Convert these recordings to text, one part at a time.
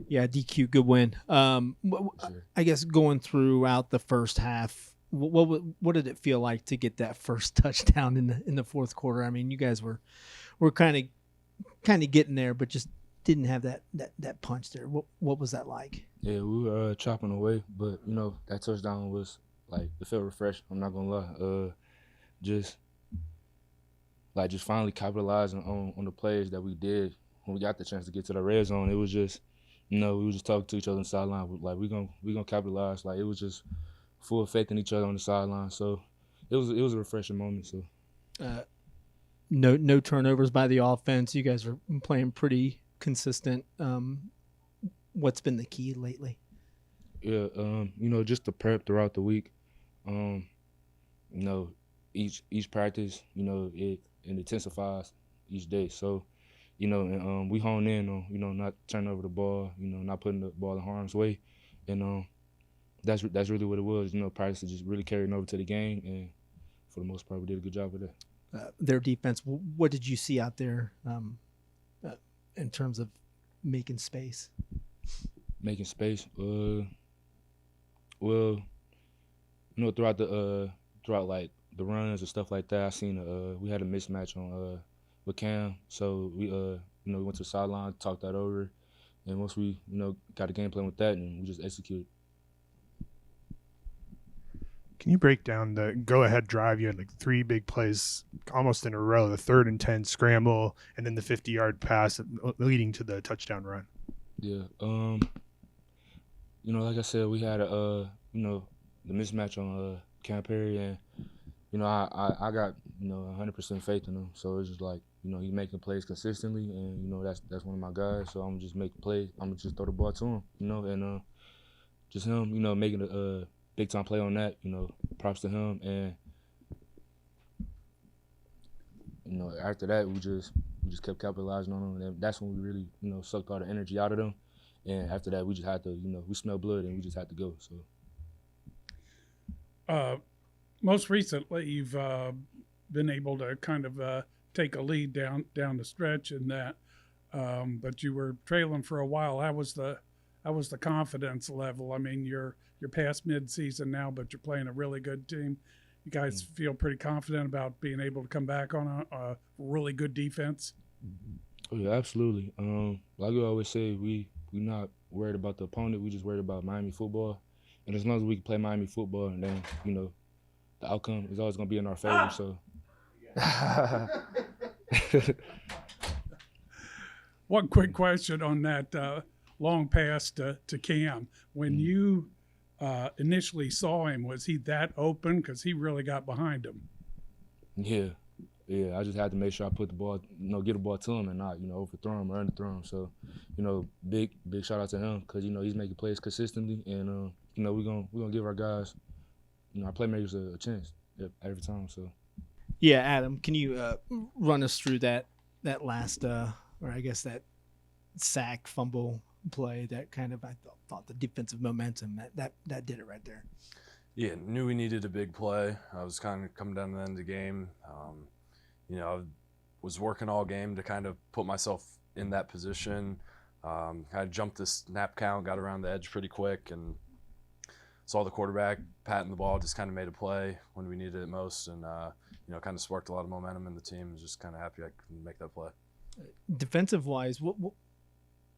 Yeah, DQ, good win. Sure. I guess going throughout the first half, what did it feel like to get that first touchdown in the fourth quarter? I mean, you guys were kind of getting there, but just didn't have that punch there. What was that like? Yeah, we were chopping away, but that touchdown was like it felt refreshing. I'm not gonna lie. Just just finally capitalizing on the plays that we did when we got the chance to get to the red zone. It was just we were just talking to each other on the sideline. Like we gonna capitalize. Like it was just full faith in each other on the sideline. So it was a refreshing moment. So Uh, no turnovers by the offense. You guys are playing pretty consistent. What's been the key lately? yeah, just the prep throughout the week. Um, you know, each practice, it intensifies each day. So, and we hone in on, not turning over the ball, not putting the ball in harm's way. And that's really what it was, practice is just really carrying over to the game, and for the most part we did a good job of that. Their defense. What did you see out there uh, in terms of making space? Making space. Well, throughout like the runs and stuff like that, I seen we had a mismatch on with Cam, so we went to the sideline, talked that over, and once we got a game plan with that, and we just executed. Can you break down the go-ahead drive? You had like three big plays almost in a row: the 3rd and 10 scramble, and then the 50-yard pass leading to the touchdown run. Yeah. Like I said, we had the mismatch on Cam Perry, and I got 100% faith in him. So it's just like he's making plays consistently, and that's one of my guys. So I'm just making plays. I'm gonna just throw the ball to him, and just him, making a big time play on that. Props to him, and after that we just kept capitalizing on them, and that's when we really sucked all the energy out of them. And after that, we just had to, we smelled blood and we just had to go. So, Most recently, you've been able to kind of take a lead down the stretch in that, but you were trailing for a while. How was the confidence level? I mean, you're past midseason now, but you're playing a really good team. You guys feel pretty confident about being able to come back on a really good defense. oh yeah, absolutely. Like we always say, we not worried about the opponent. We just worried about Miami football. And as long as we can play Miami football, and then the outcome is always gonna be in our favor. So. One quick question on that long pass to Cam. When you initially saw him, was he that open? Because he really got behind him. Yeah, yeah. I just had to make sure I put the ball, get the ball to him and not, overthrow him or underthrow him. So, big shout out to him because he's making plays consistently, and we're gonna give our guys, our playmakers a chance every time. So. Yeah, Adam, can you run us through that last or I guess that sack fumble play that kind of thought the defensive momentum that did it right there. Yeah, knew we needed a big play. I was kind of coming down to the end of the game. I was working all game to kind of put myself in that position. I jumped this snap count, got around the edge pretty quick, and saw the quarterback patting the ball, just kind of made a play when we needed it most, and kind of sparked a lot of momentum in the team. I was just kind of happy I could make that play. Defensive wise,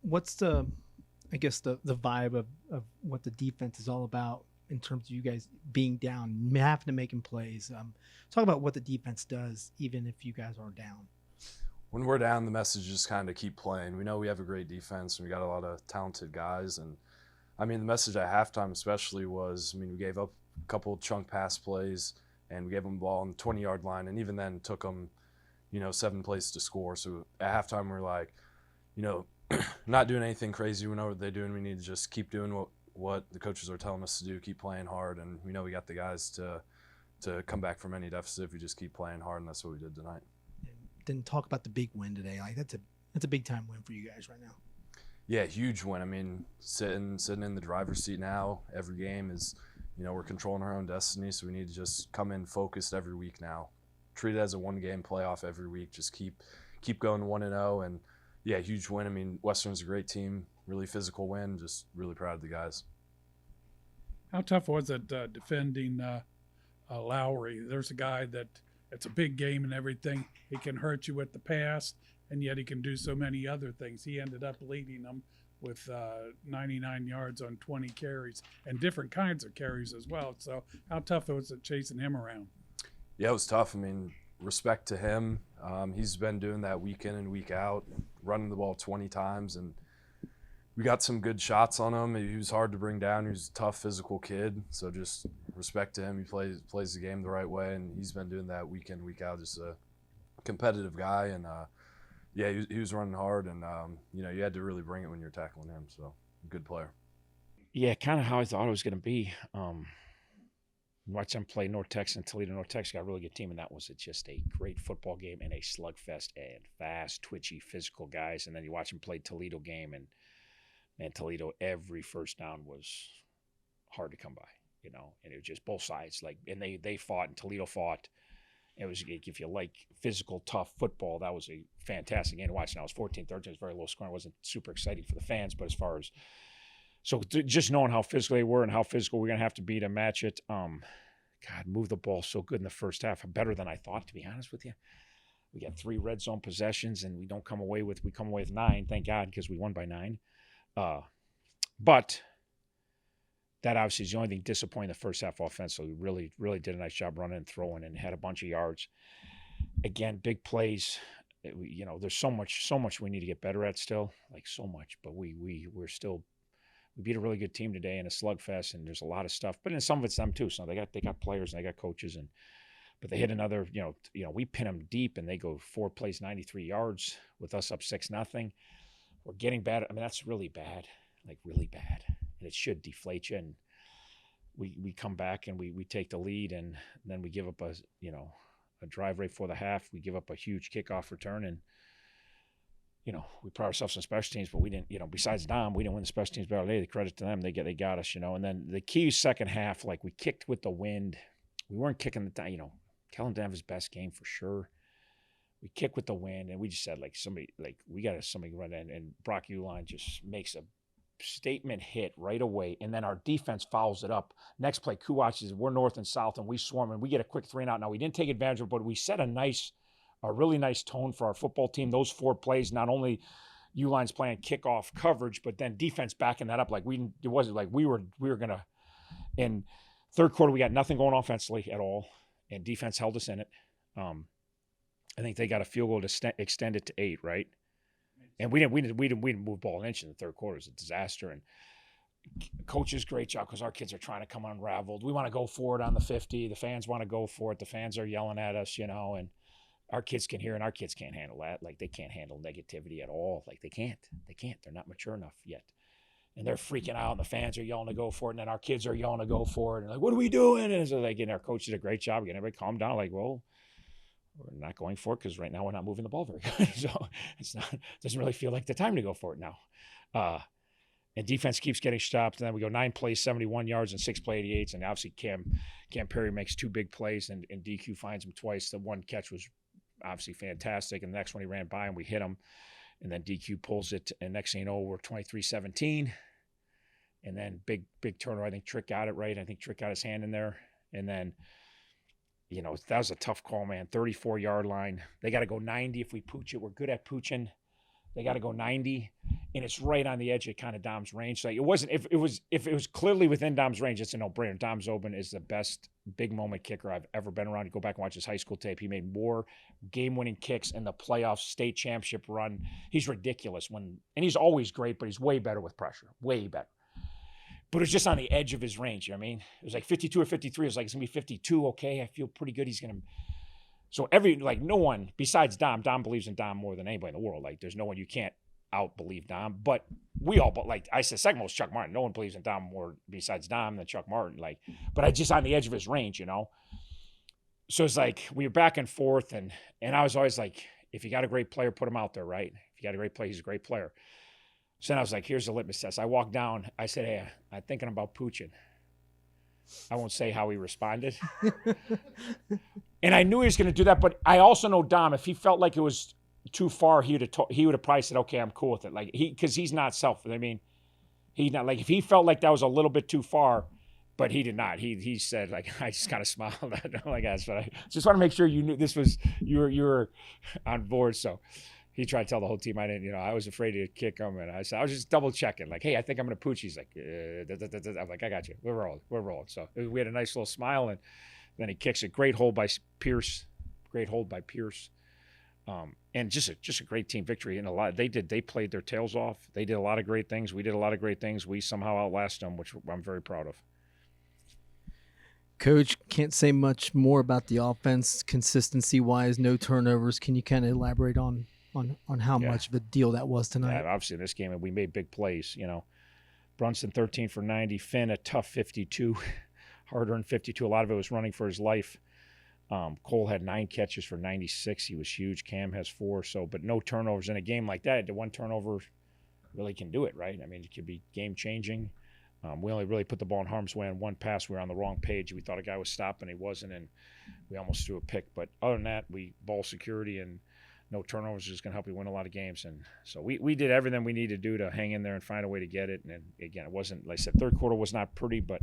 what's the vibe of what the defense is all about in terms of you guys being down, having to making plays? Talk about what the defense does, even if you guys are down. When we're down, the message is just kind of keep playing. We know we have a great defense, and we got a lot of talented guys. And, I mean, the message at halftime especially was, we gave up a couple chunk pass plays, and we gave them the ball on the 20-yard line, and even then took them, 7 plays to score. So at halftime, we're like, not doing anything crazy. We know what they're doing. We need to just keep doing what the coaches are telling us to do, keep playing hard, and we know we got the guys to come back from any deficit if we just keep playing hard, and that's what we did tonight. Then talk about the big win today. Like that's a big time win for you guys right now. Yeah, huge win. Sitting in the driver's seat now. Every game is, we're controlling our own destiny, so we need to just come in focused every week now. Treat it as a one-game playoff every week. Just keep going 1-0, and yeah, huge win. Western's a great team. really physical win. Just really proud of the guys. How tough was it defending Lowry? There's a guy that it's a big game and everything. He can hurt you with the pass, and yet he can do so many other things. He ended up leading them with 99 yards on 20 carries and different kinds of carries as well. So how tough was it chasing him around? Yeah, it was tough. I mean, respect to him. He's been doing that week in and week out, running the ball 20 times, and we got some good shots on him. He was hard to bring down. He was a tough, physical kid. So just respect to him. He plays the game the right way, and he's been doing that week in, week out. Just a competitive guy, and yeah, he was running hard, and you know, you had to really bring it when you're tackling him. So good player. Yeah, kind of how I thought it was going to be. Watch them play North Texas and Toledo. North Texas got a really good team, and that was just a great football game and a slugfest and fast, twitchy, physical guys. And then you watch them play Toledo game, and Toledo, every first down was hard to come by, you know, and it was just both sides. Like, and they fought, and Toledo fought. It was, if you like physical, tough football, that was a fantastic game to watch. Now it was 14-13. It was very low scoring. It wasn't super exciting for the fans, but as far as just knowing how physical they were and how physical we're going to have to be to match it. God, move the ball so good in the first half, better than I thought, to be honest with you. We got 3 red zone possessions, and we come away with 9, thank God, because we won by 9. But that obviously is the only thing disappointing the first half offensively. We really, really did a nice job running and throwing and had a bunch of yards. Again, big plays. You know, there's so much we need to get better at still, like so much. But we're still. We beat a really good team today in a slugfest, and there's a lot of stuff. But in some of it's them too. So they got players and they got coaches, but they hit another. You know, we pin them deep, and they go 4 plays, 93 yards with us up 6-0. We're getting bad. I mean, that's really bad, like really bad, and it should deflate you. And we come back and we take the lead, and then we give up a drive right before the half. We give up a huge kickoff return, and you know, we pride ourselves on special teams, but we didn't, you know, besides Dom, we didn't win the special teams battle today. The credit to them, they got us, you know. And then the key second half, like we kicked with the wind. We weren't kicking you know, Kellen didn't have his best game for sure. We kick with the wind, and we just said, we got somebody run in, and Brock Uline just makes a statement hit right away, and then our defense follows it up. Next play, Kuwach is, we're north and south, and we swarm, and we get a quick 3 and out. Now, we didn't take advantage of it, but we set a really nice tone for our football team. Those 4 plays, not only Uline's playing kickoff coverage, but then defense backing that up. Like it wasn't like we were gonna. In third quarter, we got nothing going offensively at all, and defense held us in it. I think they got a field goal to extend it to 8, right? And we didn't move ball an inch in the third quarter. It was a disaster. And coach's great job, because our kids are trying to come unraveled. We want to go for it on the 50. The fans want to go for it. The fans are yelling at us, you know, and our kids can hear, and our kids can't handle that. Like, they can't handle negativity at all. Like, they can't. They're not mature enough yet. And they're freaking out, and the fans are yelling to go for it, and then our kids are yelling to go for it. And like, what are we doing? And so like, and our coach did a great job getting everybody calm down. Like, well, we're not going for it because right now we're not moving the ball very good. So doesn't really feel like the time to go for it now. And defense keeps getting stopped. And then we go 9 plays, 71 yards, and 6 play 88s. And obviously Cam Perry makes 2 big plays, and DQ finds him twice. The one catch was obviously fantastic, and the next one he ran by, and we hit him. And then DQ pulls it, and next thing you know, we're 23-17. And then big turnover. I think Trick got it right. I think Trick got his hand in there. And then, you know, that was a tough call, man. 34-yard line. They got to go 90 if we pooch it. We're good at pooching. They got to go 90, and it's right on the edge of kind of Dom's range. So it wasn't. If it was clearly within Dom's range, it's a no-brainer. Dom Zobin is the best big moment kicker I've ever been around. You go back and watch his high school tape. He made more game-winning kicks in the playoff state championship run. He's ridiculous and he's always great, but he's way better with pressure. Way better. But it was just on the edge of his range. You know what I mean? It was like 52 or 53. It was like, it's gonna be 52. Okay, I feel pretty good. He's gonna. So no one besides Dom believes in Dom more than anybody in the world. Like, there's no one, you can't out-believe Dom. But we all, like I said, second most Chuck Martin. No one believes in Dom more besides Dom than Chuck Martin. Like, but I just on the edge of his range, you know. So it's like we were back and forth, and I was always like, if you got a great player, put him out there, right? If you got a great player, he's a great player. So then I was like, here's the litmus test. I walked down. I said, hey, I'm thinking about pooching. I won't say how he responded. And I knew he was going to do that, but I also know Dom, if he felt like it was too far, he would have probably said, "Okay, I'm cool with it." Like because he's not selfish. I mean, he's not like if he felt like that was a little bit too far, but he did not. He said like I just kind of smiled at like that's what I just want to make sure you knew this was you were on board. So he tried to tell the whole team I didn't. I was afraid to kick him, and I said I was just double checking. Like, hey, I think I'm gonna pooch. He's like, I'm like, I got you. We're rolling. So we had a nice little smile, and then he kicks a great hold by Pierce. Great hold by Pierce. And just a great team victory. And they played their tails off. They did a lot of great things. We did a lot of great things. We somehow outlasted them, which I'm very proud of. Coach, can't say much more about the offense consistency wise, no turnovers. Can you kind of elaborate on how much of a deal that was tonight? Yeah, obviously in this game we made big plays. Brunson 13 for 90, Finn a tough 52, hard-earned 52. A lot of it was running for his life. Cole had 9 catches for 96. He was huge. Cam has 4. But no turnovers in a game like that. The one turnover really can do it, right? I mean, it could be game-changing. We only really put the ball in harm's way on one pass. We were on the wrong page. We thought a guy was stopping. He wasn't, and we almost threw a pick. But other than that, ball security and no turnovers is going to help you win a lot of games. And so we did everything we needed to do to hang in there and find a way to get it. And again, it wasn't, like I said, third quarter was not pretty, but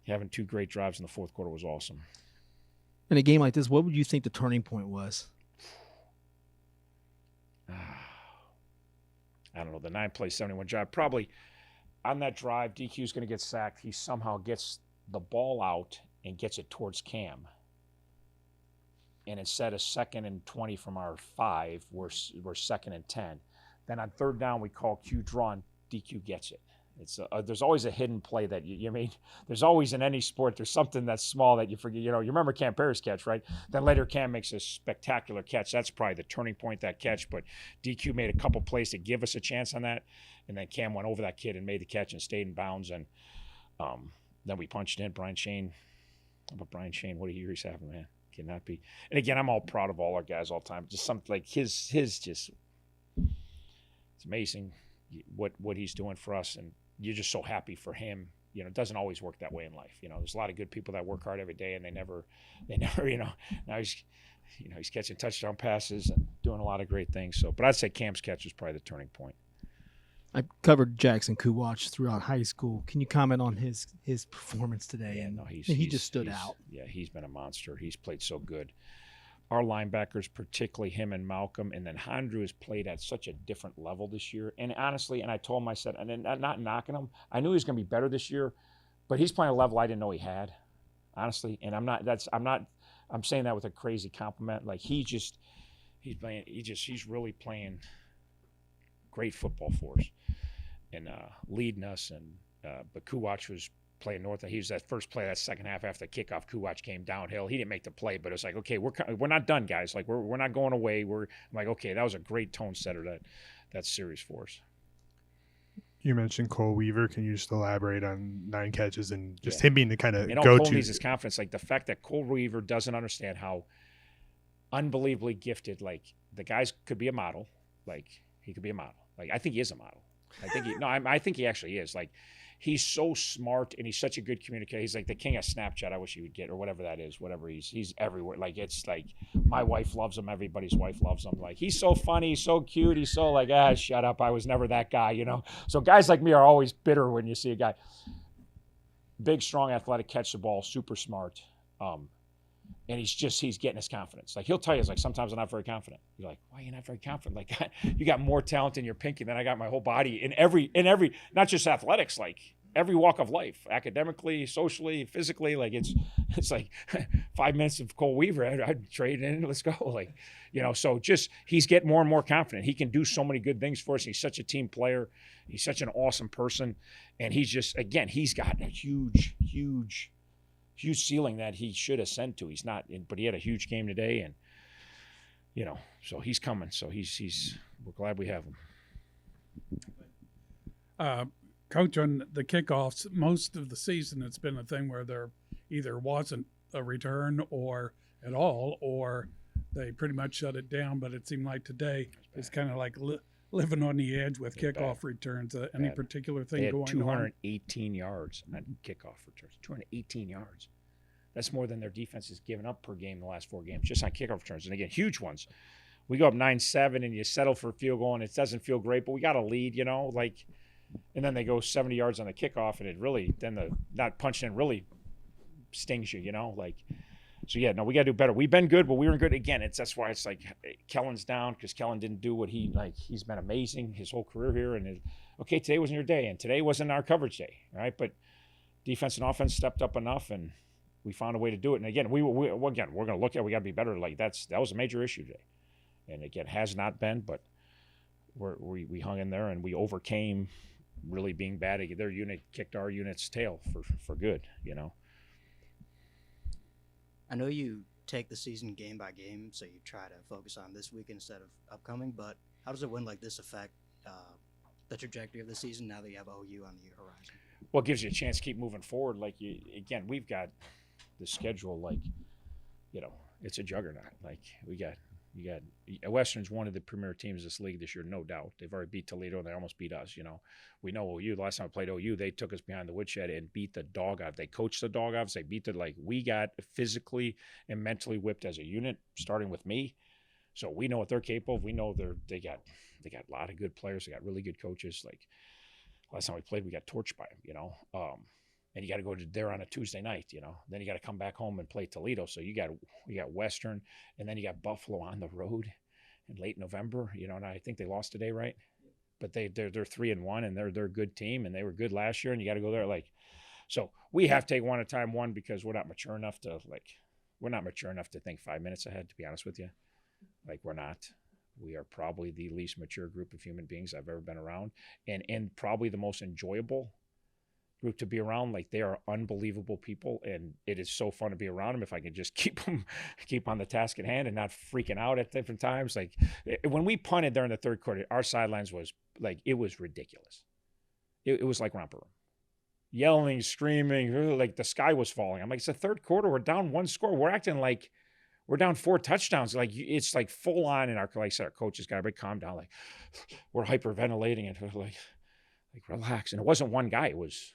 having 2 great drives in the fourth quarter was awesome. In a game like this, what would you think the turning point was? I don't know. The 9-play, 71 drive. Probably on that drive, DQ's going to get sacked. He somehow gets the ball out and gets it towards Cam. And instead of 2nd and 20 from our 5, we're 2nd and 10. Then on third down, we call Q draw, and DQ gets it. It's there's always a hidden play that you mean. There's always in any sport there's something that's small that you forget. You remember Cam Parrish catch, right? Then later Cam makes a spectacular catch. That's probably the turning point, that catch. But DQ made a couple plays to give us a chance on that, and then Cam went over that kid and made the catch and stayed in bounds. And then we punched in Brian Shane. But Brian Shane, what a year he's having, man. Cannot be. And again, I'm all proud of all our guys all the time. Just something like his just, it's amazing what he's doing for us, and you're just so happy for him. It doesn't always work that way in life. There's a lot of good people that work hard every day, and they never, now he's catching touchdown passes and doing a lot of great things. But I'd say Cam's catch was probably the turning point. I covered Jackson Kuwach throughout high school. Can you comment on his performance today? Yeah, he just stood out. Yeah, he's been a monster. He's played so good. Our linebackers, particularly him and Malcolm, and then Hondru has played at such a different level this year. And honestly, and I told him, I said, and not knocking him, I knew he was going to be better this year, but he's playing a level I didn't know he had, honestly. And I'm saying that with a crazy compliment. Like he's really playing great football for us and leading us. And but Kuwach was playing north. He was that first play, that second half after the kickoff. Kuwach came downhill. He didn't make the play, but it was like, okay, we're not done, guys. Like we're not going away. I'm like, okay, that was a great tone setter that series for us. You mentioned Cole Weaver. Can you just elaborate on 9 catches and just him being the kind of go-to? Cole needs his confidence. Like the fact that Cole Weaver doesn't understand how unbelievably gifted. Like the guys could be a model. Like he could be a model. Like I think he is a model. I think he actually is. Like he's so smart and he's such a good communicator. He's like the king of Snapchat. I wish he would get, or whatever that is. Whatever he's everywhere. Like it's like my wife loves him. Everybody's wife loves him. Like he's so funny, he's so cute. He's so like shut up. I was never that guy. So guys like me are always bitter when you see a guy big, strong, athletic, catch the ball, super smart. And he's getting his confidence. Like he'll tell you, it's like sometimes I'm not very confident. You're like, why are you not very confident? Like you got more talent in your pinky than I got my whole body in every, not just athletics, like every walk of life, academically, socially, physically. Like it's like 5 minutes of Cole Weaver. I'd trade in. Let's go. Like, so just he's getting more and more confident. He can do so many good things for us. He's such a team player. He's such an awesome person. And he's just, again, he's got a huge ceiling that he should ascend to. He's not, but he had a huge game today, and so he's coming. So we're glad we have him. Coach, on the kickoffs, most of the season it's been a thing where there either wasn't a return or at all, or they pretty much shut it down. But it seemed like today it's kind of like living on the edge with kickoff returns. Any particular thing they had going 218 yards on kickoff returns. 218 yards. That's more than their defense has given up per game in the last 4 games, just on kickoff returns. And again, huge ones. we go up 9-7 and you settle for a field goal and it doesn't feel great, but we got a lead, you know, like, and then they go 70 yards on the kickoff and it really, then the not punching in really stings you, you know, like, so yeah, no, we got to do better. We've been good, but we weren't good again. That's why it's like Kellen's down because Kellen didn't do what he's been amazing his whole career here. And okay, today wasn't your day and today wasn't our coverage day, right? But defense and offense stepped up enough and we found a way to do it. And again, we're going to look at, we got to be better. Like that was a major issue today. And again, has not been, but we hung in there and we overcame really being bad. Their unit kicked our unit's tail for good, you know. I know you take the season game by game, so you try to focus on this week instead of upcoming, but how does a win like this affect the trajectory of the season now that you have OU on the horizon? Well, it gives you a chance to keep moving forward. Like, again, we've got the schedule, like, you know, it's a juggernaut. Like, you got Western's one of the premier teams in this league this year, no doubt. They've already beat Toledo and they almost beat us, you know. We know OU. The last time I played OU, they took us behind the woodshed and beat the dog out. They coached the dog out. They beat the, like, we got physically and mentally whipped as a unit, starting with me. So we know what they're capable of. We know they got a lot of good players. They got really good coaches. Like, last time we played, we got torched by them, you know. And you got to go to there on a Tuesday night, you know. Then you got to come back home and play Toledo. So you got Western, and then you got Buffalo on the road in late November, you know. And I think they lost today, right? But they're 3-1, and they're a good team, and they were good last year. And you got to go there, like. So we have to take one at a time. One, because we're not mature enough to think 5 minutes ahead. To be honest with you, like, we're not. We are probably the least mature group of human beings I've ever been around, and probably the most enjoyable group to be around. Like, they are unbelievable people, and it is so fun to be around them if I can just keep on the task at hand and not freaking out at different times. Like, when we punted there in the third quarter, our sidelines was like, it was ridiculous. It was like romper room. Yelling, screaming, like the sky was falling. I'm like, it's the third quarter. We're down one score. We're acting like we're down 4 touchdowns. Like, it's like full on. And like I said, our coaches got to calm down. Like, we're hyperventilating and like relax. And it wasn't one guy. It was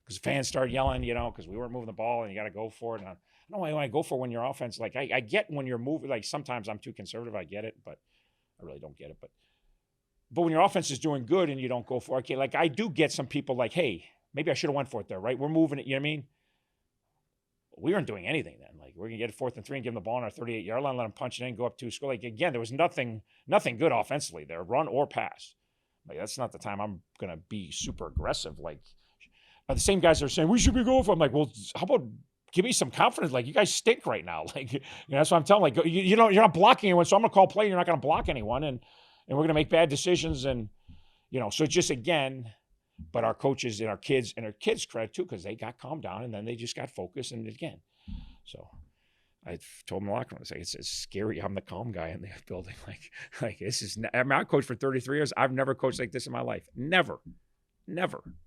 because fans started yelling, you know, because we weren't moving the ball and you got to go for it. And I don't know why you want to go for it when you're offense. Like, I get when you're moving, like, sometimes I'm too conservative. I get it, but I really don't get it. But when your offense is doing good and you don't go for it, okay, like, I do get some people like, hey, maybe I should have went for it there, right? We're moving it, you know what I mean? We weren't doing anything then. Like, we're going to get 4th and 3 and give them the ball on our 38-yard line, let them punch it in, go up 2 score. Like, again, there was nothing good offensively there, run or pass. Like, that's not the time I'm going to be super aggressive. Like, the same guys are saying, we should be going for it. I'm like, well, how about give me some confidence? Like, you guys stink right now. Like, you know, that's what I'm telling. Like, you're not blocking anyone, so I'm going to call play. You're not going to block anyone, and we're going to make bad decisions. And, you know, so just, again, but our coaches and our kids credit too, because they got calmed down and then they just got focused. And again, so I told them in the locker room, I say, it's scary. I'm the calm guy in the building. Like this is. I mean, I coached for 33 years. I've never coached like this in my life. Never.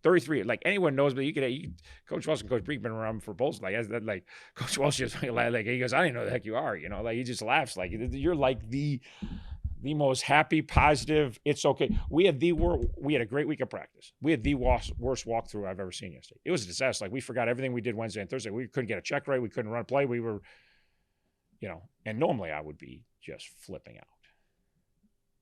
33. Like, anyone knows, but you Coach Welsh and Coach Breek been around for both. Like, Coach Welsh is like he goes, I didn't know the heck you are. You know, like, he just laughs. Like, you're like the most happy, positive. It's okay. We had a great week of practice. We had the worst walkthrough I've ever seen yesterday. It was a disaster. Like, we forgot everything we did Wednesday and Thursday. We couldn't get a check right. We couldn't run a play. We were, you know, and normally I would be just flipping out.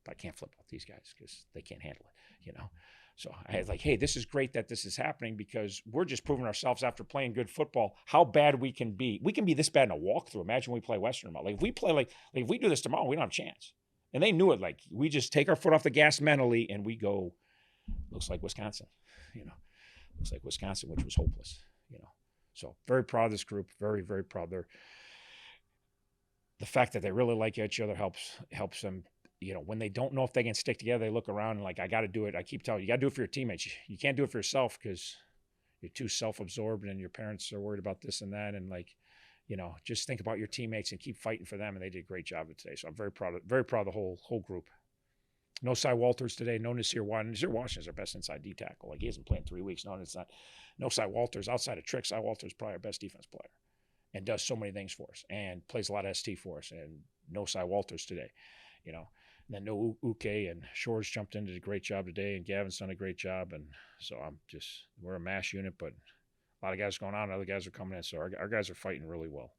But I can't flip out these guys because they can't handle it, you know. So I was like, hey, this is great that this is happening because we're just proving ourselves after playing good football how bad we can be. We can be this bad in a walkthrough. Imagine we play Western tomorrow. Like, if we play like if we do this tomorrow, we don't have a chance. And they knew it. Like, we just take our foot off the gas mentally and we go, looks like Wisconsin, you know. Looks like Wisconsin, which was hopeless, you know. So very proud of this group. Very, very proud. The fact that they really like each other helps them. You know, when they don't know if they can stick together, they look around and like, I got to do it. I keep telling you, got to do it for your teammates. You can't do it for yourself because you're too self-absorbed and your parents are worried about this and that. And, like, you know, just think about your teammates and keep fighting for them. And they did a great job of it today. So I'm very proud of the whole group. No Cy Walters today. No Nasir Washington. Nasir Washington is our best inside D tackle. Like, he hasn't played in 3 weeks. No, it's not. No Cy Walters. Outside of tricks, Cy Walters is probably our best defense player and does so many things for us and plays a lot of ST for us. And no Cy Walters today, you know. And then no Uke and Shores jumped in, did a great job today, and Gavin's done a great job. And so we're a mash unit, but a lot of guys going on, other guys are coming in. So our guys are fighting really well.